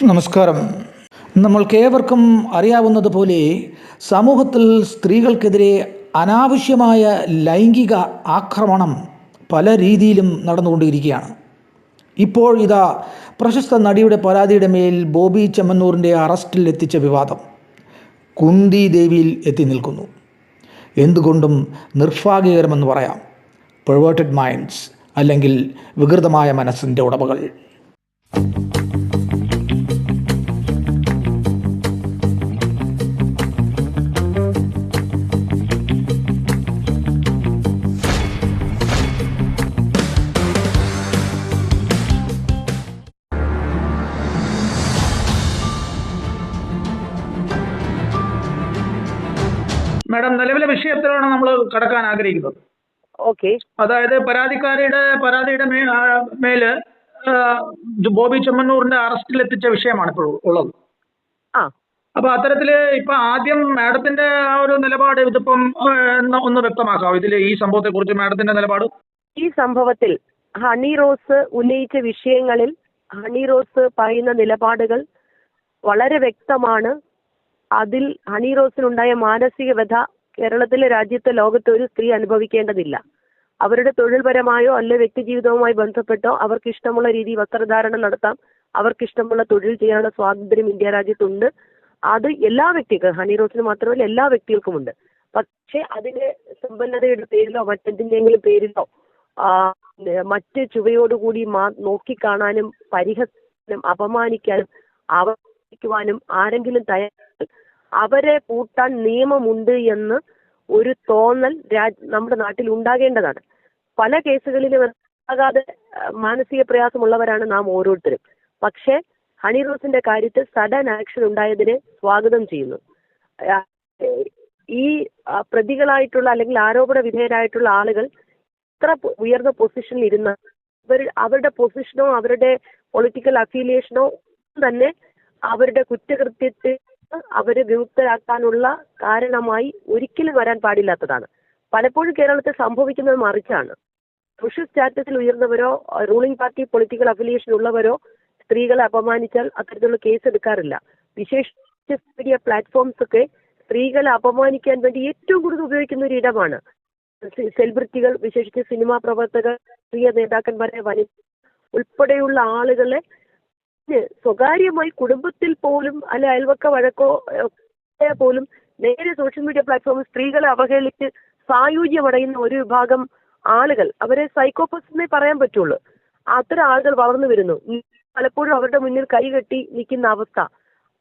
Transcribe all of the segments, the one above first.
നമസ്കാരം. നമ്മൾക്കേവർക്കും അറിയാവുന്നതുപോലെ സമൂഹത്തിൽ സ്ത്രീകൾക്കെതിരെ അനാവശ്യമായ ലൈംഗിക ആക്രമണം പല രീതിയിലും നടന്നുകൊണ്ടിരിക്കുകയാണ്. ഇപ്പോൾ ഇതാ പ്രശസ്ത നടിയുടെ പരാതിയുടെ മേൽ ബോബി ചെമ്മണ്ണൂരിൻ്റെ അറസ്റ്റിൽ എത്തിച്ച വിവാദം കുന്തി ദേവിയിൽ എത്തി നിൽക്കുന്നു. എന്തുകൊണ്ടും നിർഭാഗ്യകരമെന്ന് പറയാം. പെർവേർട്ടഡ് മൈൻഡ്സ് അല്ലെങ്കിൽ വികൃതമായ മനസ്സിൻ്റെ ഉടമകൾ. മാഡം, നിലവിലെ വിഷയത്തിലാണ് നമ്മൾ കടക്കാൻ ആഗ്രഹിക്കുന്നത്. ഓക്കെ. അതായത് പരാതിയുടെ മേല് ബോബി ചെമ്മണ്ണൂരിന്റെ അറസ്റ്റിൽ എത്തിച്ച വിഷയമാണ് ഇപ്പോൾ ഉള്ളത്. ആ അപ്പൊ അത്തരത്തില് ഇപ്പൊ ആദ്യം മാഡത്തിന്റെ ആ ഒരു നിലപാട് ഇതിപ്പം ഒന്ന് വ്യക്തമാക്കാം. ഈ സംഭവത്തെ കുറിച്ച് മാഡത്തിന്റെ നിലപാട്. ഈ സംഭവത്തിൽ ഹണി റോസ് ഉന്നയിച്ച വിഷയങ്ങളിൽ ഹണി റോസ് പറയുന്ന നിലപാടുകൾ വളരെ വ്യക്തമാണ്. അതിൽ ഹണി റോസിനുണ്ടായ മാനസിക വ്യഥ കേരളത്തിലെ, രാജ്യത്തെ, ലോകത്തെ ഒരു സ്ത്രീ അനുഭവിക്കേണ്ടതില്ല. അവരുടെ തൊഴിൽപരമായോ അല്ലെ വ്യക്തി ജീവിതവുമായി ബന്ധപ്പെട്ടോ അവർക്ക് ഇഷ്ടമുള്ള രീതി വസ്ത്രധാരണം നടത്താം, അവർക്കിഷ്ടമുള്ള തൊഴിൽ ചെയ്യാനുള്ള സ്വാതന്ത്ര്യം ഇന്ത്യ രാജ്യത്തുണ്ട്. അത് എല്ലാ വ്യക്തികൾക്കും, ഹണി റോസിന് മാത്രമല്ല എല്ലാ വ്യക്തികൾക്കുമുണ്ട്. പക്ഷെ അതിന്റെ സമ്പന്നതയുടെ പേരിലോ മറ്റെന്തിന്റെങ്കിലും പേരിലോ മറ്റ് ചുവയോടുകൂടി നോക്കിക്കാണാനും പരിഹസിക്കാനും അപമാനിക്കാനും ആവർത്തിക്കുവാനും ആരെങ്കിലും തയ്യാറായാൽ അവരെ പൂട്ടാൻ നിയമമുണ്ട് എന്ന് ഒരു തോന്നൽ നമ്മുടെ നാട്ടിൽ ഉണ്ടാകേണ്ടതാണ്. പല കേസുകളിലും ആകാതെ മാനസിക പ്രയാസമുള്ളവരാണ് നാം ഓരോരുത്തരും. പക്ഷേ ഹണി റോസിന്റെ കാര്യത്തിൽ സഡൻ ആക്ഷൻ ഉണ്ടായതിനെ സ്വാഗതം ചെയ്യുന്നു. ഈ പ്രതികളായിട്ടുള്ള അല്ലെങ്കിൽ ആരോപണ വിധേയരായിട്ടുള്ള ആളുകൾ ഇത്ര ഉയർന്ന പൊസിഷനിൽ ഇരുന്ന അവരുടെ പൊസിഷനോ അവരുടെ പൊളിറ്റിക്കൽ അഫിലിയേഷനോ തന്നെ അവരുടെ കുറ്റകൃത്യത്തെ അവരെ വിമുക്തരാക്കാനുള്ള കാരണമായി ഒരിക്കലും വരാൻ പാടില്ലാത്തതാണ്. പലപ്പോഴും കേരളത്തിൽ സംഭവിക്കുന്നത് മറിച്ചാണ്. സോഷ്യൽ സ്റ്റാറ്റസിൽ ഉയർന്നവരോ റൂളിംഗ് പാർട്ടി പൊളിറ്റിക്കൽ അഫിലിയേഷൻ ഉള്ളവരോ സ്ത്രീകളെ അപമാനിച്ചാൽ അത്തരത്തിലുള്ള കേസ് എടുക്കാറില്ല. വിശേഷിച്ച് മീഡിയ പ്ലാറ്റ്ഫോംസ് ഒക്കെ സ്ത്രീകളെ അപമാനിക്കാൻ വേണ്ടി ഏറ്റവും കൂടുതൽ ഉപയോഗിക്കുന്ന ഒരു ഇടമാണ്. സെലിബ്രിറ്റികൾ, വിശേഷിച്ച് സിനിമാ പ്രവർത്തകർ, സ്ത്രീയ നേതാക്കന്മാരെ, വനിത ഉൾപ്പെടെയുള്ള ആളുകളെ സ്വകാര്യമായി കുടുംബത്തിൽ പോലും അല്ലെ അയൽവക്ക വഴക്കോ പോലും നേരെ സോഷ്യൽ മീഡിയ പ്ലാറ്റ്ഫോമിൽ സ്ത്രീകളെ അവഹേളിച്ച് സായുജ്യമടയുന്ന ഒരു വിഭാഗം ആളുകൾ, അവരെ സൈക്കോപത്സിനെ പറയാൻ പറ്റുള്ളൂ. അത്തരം ആളുകൾ വളർന്നു വരുന്നു. പലപ്പോഴും അവരുടെ മുന്നിൽ കൈകെട്ടി നിൽക്കുന്ന അവസ്ഥ.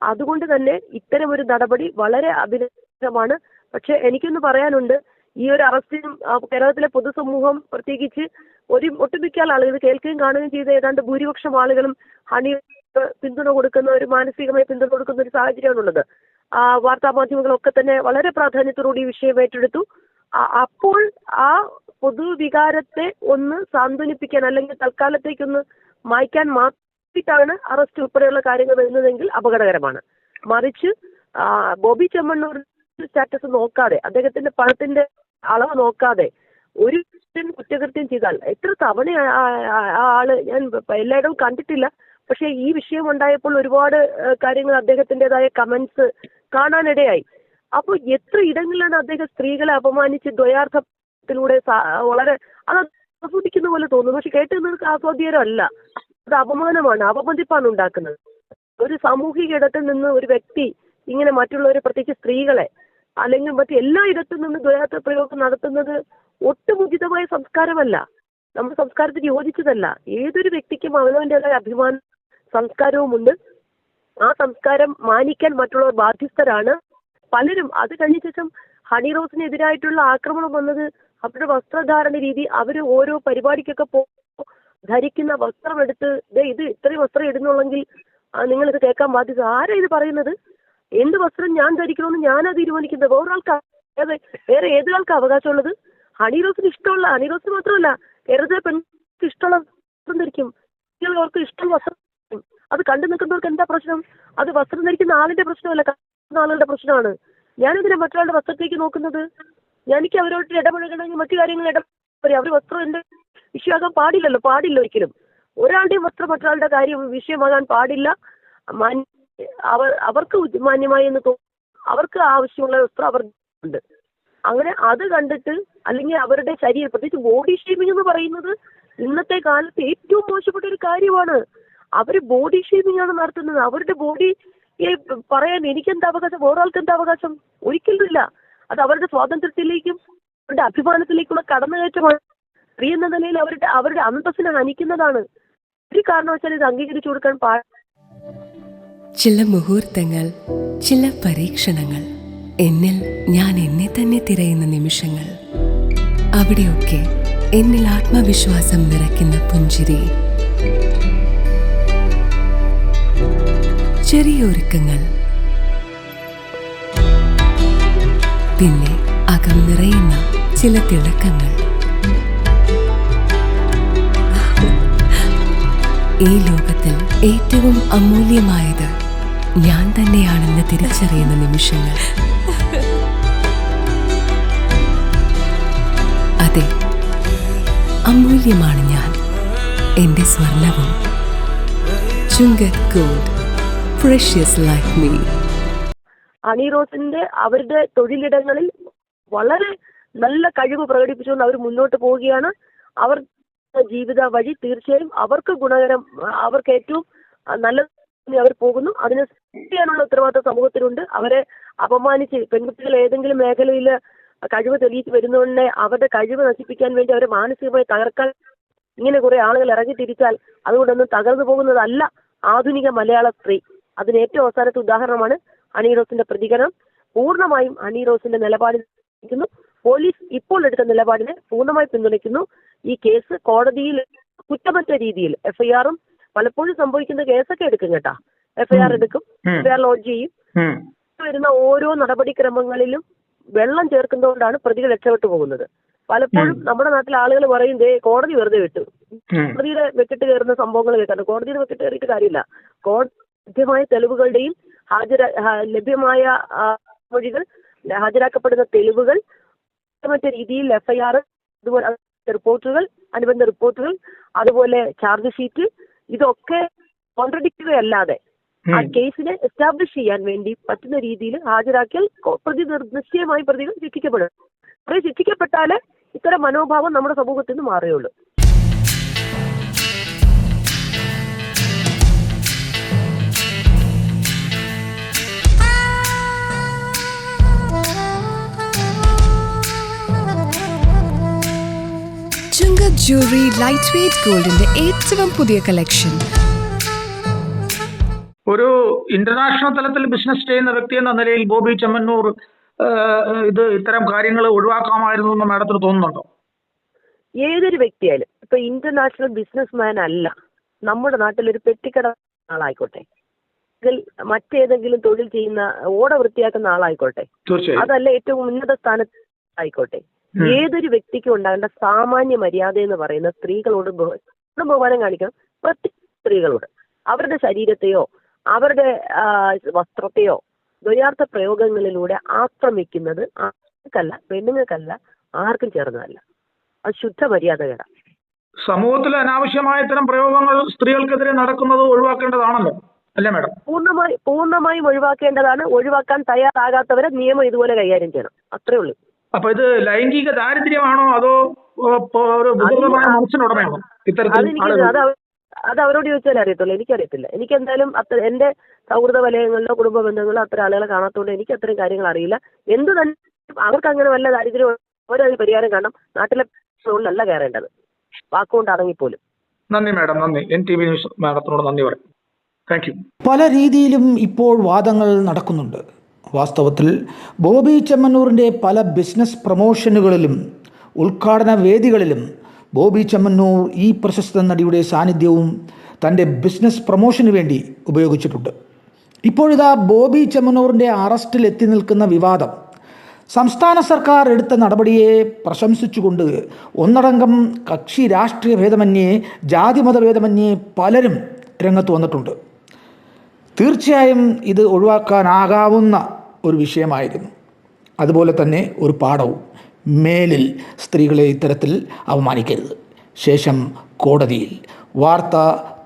അതുകൊണ്ട് തന്നെ ഇത്തരം ഒരു നടപടി വളരെ അഭിനന്ദനമാണ്. പക്ഷെ എനിക്കൊന്ന് പറയാനുണ്ട്, ഈ ഒരു അറസ്റ്റിനും കേരളത്തിലെ പൊതുസമൂഹം, പ്രത്യേകിച്ച് ഒട്ടുമിക്ക ആളുകൾ കേൾക്കുകയും കാണുകയും ചെയ്ത ഏതാണ്ട് ഭൂരിപക്ഷം ആളുകളും ഹണി പിന്തുണ കൊടുക്കുന്ന ഒരു മാനസികമായി പിന്തുണ കൊടുക്കുന്ന ഒരു സാഹചര്യമാണുള്ളത്. വാർത്താ മാധ്യമങ്ങളൊക്കെ തന്നെ വളരെ പ്രാധാന്യത്തോടുകൂടി ഈ വിഷയം ഏറ്റെടുത്തു. അപ്പോൾ ആ പൊതുവികാരത്തെ ഒന്ന് സാന്ത്വനിപ്പിക്കാൻ അല്ലെങ്കിൽ തൽക്കാലത്തേക്കൊന്ന് മായ്ക്കാൻ മാത്രമാണ് അറസ്റ്റ് ഉൾപ്പെടെയുള്ള കാര്യങ്ങൾ വരുന്നതെങ്കിൽ അപകടകരമാണ്. മറിച്ച് ബോബി ചെമ്മണ്ണൂർ സ്റ്റാറ്റസ് നോക്കാതെ, അദ്ദേഹത്തിന്റെ പണത്തിന്റെ അളവ് നോക്കാതെ ഒരു കുറ്റകൃത്യം ചെയ്താൽ എത്ര തവണ ആള്, ഞാൻ എല്ലായിടവും കണ്ടിട്ടില്ല, പക്ഷെ ഈ വിഷയം ഉണ്ടായപ്പോൾ ഒരുപാട് കാര്യങ്ങൾ അദ്ദേഹത്തിൻ്റെതായ കമന്റ്സ് കാണാനിടയായി. അപ്പോൾ എത്ര ഇടങ്ങളിലാണ് അദ്ദേഹം സ്ത്രീകളെ അപമാനിച്ച് ദ്വയാർത്ഥത്തിലൂടെ വളരെ അത് ആസ്വദിക്കുന്ന പോലെ തോന്നുന്നു. പക്ഷെ കേട്ടുന്നവർക്ക് ആസ്വാദ്യകരമല്ല, അത് അപമാനമാണ്, അപമതിപ്പാണ് ഉണ്ടാക്കുന്നത്. ഒരു സാമൂഹിക ഇടത്തിൽ നിന്ന് ഒരു വ്യക്തി ഇങ്ങനെ മറ്റുള്ളവരെ, പ്രത്യേകിച്ച് സ്ത്രീകളെ അല്ലെങ്കിൽ മറ്റു എല്ലാ ഇടത്തു നിന്ന് ദ്വയാർത്ഥ പ്രയോഗം നടത്തുന്നത് ഒട്ടും ഉചിതമായ സംസ്കാരമല്ല, നമ്മുടെ സംസ്കാരത്തിന് യോജിച്ചതല്ല. ഏതൊരു വ്യക്തിക്കും അവനവൻ്റെതായ അഭിമാന സംസ്കാരവുമുണ്ട്. ആ സംസ്കാരം മാനിക്കാൻ മറ്റുള്ളവർ ബാധ്യസ്ഥരാണ്. പലരും അത് കഴിഞ്ഞ ശേഷം ഹണി റോസിനെതിരായിട്ടുള്ള ആക്രമണം വന്നത് അവരുടെ വസ്ത്രധാരണ രീതി, അവർ ഓരോ പരിപാടിക്കൊക്കെ ധരിക്കുന്ന വസ്ത്രം എടുത്ത് ഇത് ഇത്രയും വസ്ത്രം ഇടുന്നുള്ളെങ്കിൽ നിങ്ങളിത് കേൾക്കാൻ ബാധ്യത. ആരാ ഇത് പറയുന്നത്? എന്ത് വസ്ത്രം ഞാൻ ധരിക്കണമെന്ന് ഞാനാ തീരുമാനിക്കുന്നത്. വേറെ ഏതൊരാൾക്ക് അവകാശമുള്ളത്? ഹണി റോസിന് ഇഷ്ടമുള്ള, ഹണി റോസിന് മാത്രമല്ല കേരളത്തിലെ പെൺകുട്ടിക്ക് ഇഷ്ടമുള്ള വസ്ത്രം ധരിക്കും. അവർക്ക് ഇഷ്ടമുള്ള വസ്ത്രം, അത് കണ്ടു നിൽക്കുന്നവർക്ക് എന്താ പ്രശ്നം? അത് വസ്ത്രം ധരിക്കുന്ന ആളിന്റെ പ്രശ്നമല്ല, കാണുന്ന ആളുടെ പ്രശ്നമാണ്. ഞാനെന്തിനാ മറ്റൊരാളുടെ വസ്ത്രത്തേക്ക് നോക്കുന്നത്? എനിക്ക് അവരോട് ഇടപഴകണമെങ്കിൽ മറ്റു കാര്യങ്ങൾ അവർ വസ്ത്രം എന്റെ വിഷയമാകാൻ പാടില്ല ഒരിക്കലും. ഒരാളുടെയും വസ്ത്രം മറ്റൊരാളുടെ കാര്യം വിഷയമാകാൻ പാടില്ല. അവർക്ക് മാന്യമായി എന്ന് തോന്നുന്നു, അവർക്ക് ആവശ്യമുള്ള വസ്ത്രം അവർ ഉണ്ട്. അങ്ങനെ അത് കണ്ടിട്ട് അല്ലെങ്കിൽ അവരുടെ ശരീരം, പ്രത്യേകിച്ച് ബോഡി ഷേമിംഗ് എന്ന് പറയുന്നത് ഇന്നത്തെ കാലത്ത് ഏറ്റവും മോശപ്പെട്ട ഒരു കാര്യമാണ്. അവര് ബോഡി ഷേമിംഗ് ആണ് നടത്തുന്നത്. അവരുടെ ബോഡിയെ പറയാൻ എനിക്കെന്താ അവകാശം, വേറൊരാൾക്ക് എന്താ അവകാശം? ഒരിക്കലുമില്ല. അത് അവരുടെ സ്വാതന്ത്ര്യത്തിലേക്കും അവരുടെ അഭിമാനത്തിലേക്കുള്ള കടന്നുകയറ്റമാണ്. സ്ത്രീ എന്ന നിലയിൽ അവരുടെ അന്തസ്സിനെ ഹനിക്കുന്നതാണ്. ഒരു കാരണവശാലും ഇത് അംഗീകരിച്ചു കൊടുക്കാൻ ചില മുഹൂർത്തങ്ങൾ, ചില പരീക്ഷണങ്ങൾ, എന്നിൽ ഞാൻ എന്നെ തന്നെ തിരയുന്ന നിമിഷങ്ങൾ, അവിടെയൊക്കെ എന്നിൽ ആത്മവിശ്വാസം നിറയ്ക്കുന്ന പുഞ്ചിരി, ചെറിയൊരുക്കങ്ങൾ, പിന്നെ അകം നിറയുന്ന ചില തിളക്കങ്ങൾ. ഈ ലോകത്തിൽ ഏറ്റവും അമൂല്യമായത് ഞാൻ തന്നെയാണെന്ന് തിരിച്ചറിയുന്ന നിമിഷങ്ങൾ. അതെ, അമൂല്യമാണ് ഞാൻ, എന്റെ സ്വർണവും. ചുങ്കത് gold, precious like me. Honey റോസിന്റെ അവരുടെ തൊഴിലിടങ്ങളിൽ വളരെ നല്ല കഴിവ് പ്രകടിപ്പിച്ചുകൊണ്ട് അവർ മുന്നോട്ട് പോവുകയാണ്. അവർ ജീവിത വഴി തീർച്ചയായും അവർക്ക് ഗുണകരം, അവർക്ക് ഏറ്റവും നല്ല അവർ പോകുന്നു. അതിന് ചെയ്യാനുള്ള ഉത്തരവാദിത്വം സമൂഹത്തിനുണ്ട്. അവരെ അപമാനിച്ച് പെൺകുട്ടികൾ ഏതെങ്കിലും മേഖലയിൽ കഴിവ് തെളിയിച്ച് വരുന്നതുകൊണ്ട് അവരുടെ കഴിവ് നശിപ്പിക്കാൻ വേണ്ടി അവരെ മാനസികമായി തകർക്കാൻ ഇങ്ങനെ കുറെ ആളുകൾ ഇറങ്ങി തിരിച്ചാൽ അതുകൊണ്ടൊന്നും തകർന്നു പോകുന്നതല്ല ആധുനിക മലയാള സ്ത്രീ. അതിന് ഏറ്റവും അവസാനത്തെ ഉദാഹരണമാണ് ഹണി റോസിന്റെ പ്രതികരണം. പൂർണ്ണമായും ഹണി റോസിന്റെ നിലപാടിന് പോലീസ് ഇപ്പോൾ എടുത്ത നിലപാടിനെ പൂർണ്ണമായി പിന്തുണയ്ക്കുന്നു. ഈ കേസ് കോടതിയിൽ കുറ്റമറ്റ രീതിയിൽ എഫ്ഐആറും പലപ്പോഴും സംഭവിക്കുന്ന കേസൊക്കെ എടുക്കും കേട്ടാ. എഫ്ഐആർ എടുക്കും, എഫ്ഐആർ ലോഡ്ജ് ചെയ്യും. വരുന്ന ഓരോ നടപടിക്രമങ്ങളിലും വെള്ളം ചേർക്കുന്നതുകൊണ്ടാണ് പ്രതികൾ രക്ഷപ്പെട്ടു പോകുന്നത്. പലപ്പോഴും നമ്മുടെ നാട്ടിലെ ആളുകൾ പറയും കോടതി വെറുതെ വിട്ടു, കോടതിയുടെ വെക്കിട്ട് കയറുന്ന സംഭവങ്ങൾ കേൾക്കാറുണ്ട്. കോടതിയുടെ വെക്കിട്ട് കയറിയിട്ട് കാര്യമില്ല. ലഭ്യമായ തെളിവുകളുടെയും ലഭ്യമായ മൊഴികൾ, ഹാജരാക്കപ്പെടുന്ന തെളിവുകൾ, മറ്റു രീതിയിൽ എഫ്ഐആർ, അതുപോലെ റിപ്പോർട്ടുകൾ, അനുബന്ധ റിപ്പോർട്ടുകൾ, അതുപോലെ ചാർജ് ഷീറ്റ്, ഇതൊക്കെ കോൺട്രഡിക്റ്റുകയല്ലാതെ ആ കേസിനെ എസ്റ്റാബ്ലിഷ് ചെയ്യാൻ വേണ്ടി പറ്റുന്ന രീതിയിൽ ഹാജരാക്കിയാൽ നിശ്ചയമായി പ്രതികൾ ശിക്ഷിക്കപ്പെടും. അപ്പോൾ ശിക്ഷിക്കപ്പെട്ടാലേ ഇത്തരം മനോഭാവം നമ്മുടെ സമൂഹത്തിൽ നിന്ന് മാറുകയുള്ളൂ. ചുങ്കത് ജ്വല്ലറി ലൈറ്റ് വെയ്റ്റ് ഗോൾഡിന്റെ ഏറ്റവും പുതിയ കളക്ഷൻ. ഒരു ഇന്റർനാഷണൽ തലത്തിൽ ബിസിനസ് ചെയ്യുന്ന വ്യക്തി എന്ന നിലയിൽ ബോബി ചെമ്മന്നൂർ ഇത്തരം കാര്യങ്ങൾ ഒഴിവാക്കാമായിരുന്നു എന്ന് മാഡത്തിന് തോന്നുന്നുണ്ടോ? ഏതൊരു വ്യക്തിയായാലും ഇപ്പൊ ഇന്റർനാഷണൽ ബിസിനസ്മാൻ അല്ല, നമ്മുടെ നാട്ടിലൊരു പെട്ടിക്കട ആളായിക്കോട്ടെ, മറ്റേതെങ്കിലും തൊഴിൽ ചെയ്യുന്ന ഓട വൃത്തിയാക്കുന്ന ആളായിക്കോട്ടെ, അതല്ല ഏറ്റവും ഉന്നത സ്ഥാനത്ത് ആയിക്കോട്ടെ, ഏതൊരു വ്യക്തിക്കും ഉണ്ടാകേണ്ട സാമാന്യ മര്യാദ എന്ന് പറയുന്ന സ്ത്രീകളോട് ബഹുമാനം കാണിക്കണം. പ്രത്യേക സ്ത്രീകളോട് അവരുടെ ശരീരത്തെയോ അവരുടെ വസ്ത്രത്തെയോ ദ്വയാർത്ഥ പ്രയോഗങ്ങളിലൂടെ ആക്രമിക്കുന്നത് ആർക്കല്ല, പെണ്ണുങ്ങൾക്കല്ല, ആർക്കും ചേർന്നതല്ല. അത് ശുദ്ധ മര്യാദകേടാണ്. സമൂഹത്തിൽ അനാവശ്യമായ ഇത്തരം പ്രയോഗങ്ങൾ സ്ത്രീകൾക്കെതിരെ നടക്കുന്നത് ഒഴിവാക്കേണ്ടതാണല്ലോ, അല്ലേ മാഡം? പൂർണ്ണമായും ഒഴിവാക്കേണ്ടതാണ്. ഒഴിവാക്കാൻ തയ്യാറാകാത്തവരെ നിയമം ഇതുപോലെ കൈകാര്യം ചെയ്യണം. അത്രേ ഉള്ളൂ. അപ്പൊ ഇത് ലൈംഗിക ദാരിദ്ര്യമാണോ അതോ മനസ്സിനുടമയാണോ ഇത്തരത്തിൽ? അത് അവരോട് ചോദിച്ചാലേ അറിയത്തുള്ളൂ. എനിക്കറിയത്തില്ല. എനിക്ക് എന്തായാലും എന്റെ സൗഹൃദ വലയങ്ങളിലോ കുടുംബ ബന്ധങ്ങളിലോ അത്ര ആളുകളെ കാണാത്തതുകൊണ്ട് എനിക്ക് അത്രയും കാര്യങ്ങൾ അറിയില്ല. എന്ത് തന്നെ അവർക്ക് അങ്ങനെ വല്ല ദാരിദ്ര്യം അവരതിന് പരിഹാരം കാണണം. നാട്ടിലെ അല്ല കയറേണ്ടത്, വാക്കുകൊണ്ട് അടങ്ങിപ്പോലും. നന്ദി മാഡം, നന്ദി. NTV ന്യൂസ് മാഡത്തിനോട് നന്ദി പറയും. Thank you. പല രീതിയിലും ഇപ്പോൾ വാദങ്ങൾ നടക്കുന്നുണ്ട്. വാസ്തവത്തിൽ ബോബി ചെമ്മന്നൂരിൻ്റെ പല ബിസിനസ് പ്രമോഷനുകളിലും ഉദ്ഘാടന വേദികളിലും ബോബി ചെമ്മന്നൂർ ഈ പ്രശസ്ത നടിയുടെ സാന്നിധ്യവും തൻ്റെ ബിസിനസ് പ്രമോഷന് വേണ്ടി ഉപയോഗിച്ചിട്ടുണ്ട്. ഇപ്പോഴിതാ ബോബി ചെമ്മന്നൂറിൻ്റെ അറസ്റ്റിൽ എത്തി നിൽക്കുന്ന വിവാദം സംസ്ഥാന സർക്കാർ എടുത്ത നടപടിയെ പ്രശംസിച്ചുകൊണ്ട് ഒന്നടങ്കം കക്ഷി രാഷ്ട്രീയ ഭേദമന്യേ ജാതിമത ഭേദമന്യേ പലരും രംഗത്ത് വന്നിട്ടുണ്ട്. തീർച്ചയായും ഇത് ഒഴിവാക്കാനാകാവുന്ന ഒരു വിഷയമായിരുന്നു. അതുപോലെ തന്നെ ഒരു പാഠവും, മേലിൽ സ്ത്രീകളെ ഇത്തരത്തിൽ അവമാനിക്കരുത്. ശേഷം കോടതിയിൽ. വാർത്ത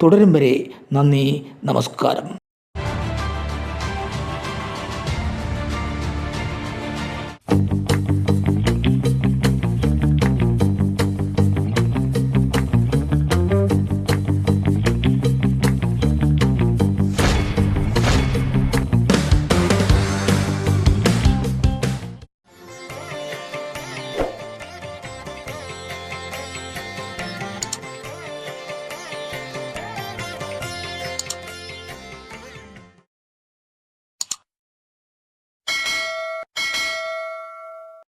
തുടരും വരെ നന്ദി, നമസ്കാരം. Podcast.